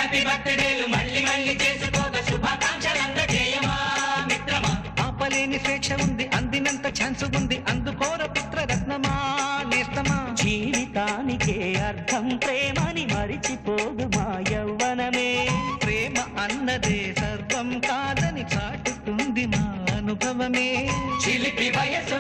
Happy బర్త్డేలు మళ్ళీ మళ్ళీ చేసుకోక శుభాకాంక్షలందజేయమా మిత్రమా. ఆపలేని స్వేచ్ఛ ఉంది, అందినంత ఛాన్స్ ఉంది, అందుకోర పుత్రరత్నమా నేస్తమా. జీవితానికే అర్థం ప్రేమని మరిచిపోదు మా యవ్వనమే. ప్రేమ అన్నదే సర్వం కాదని చాటుతుంది మా అనుభవమే. చిలిపి వయసు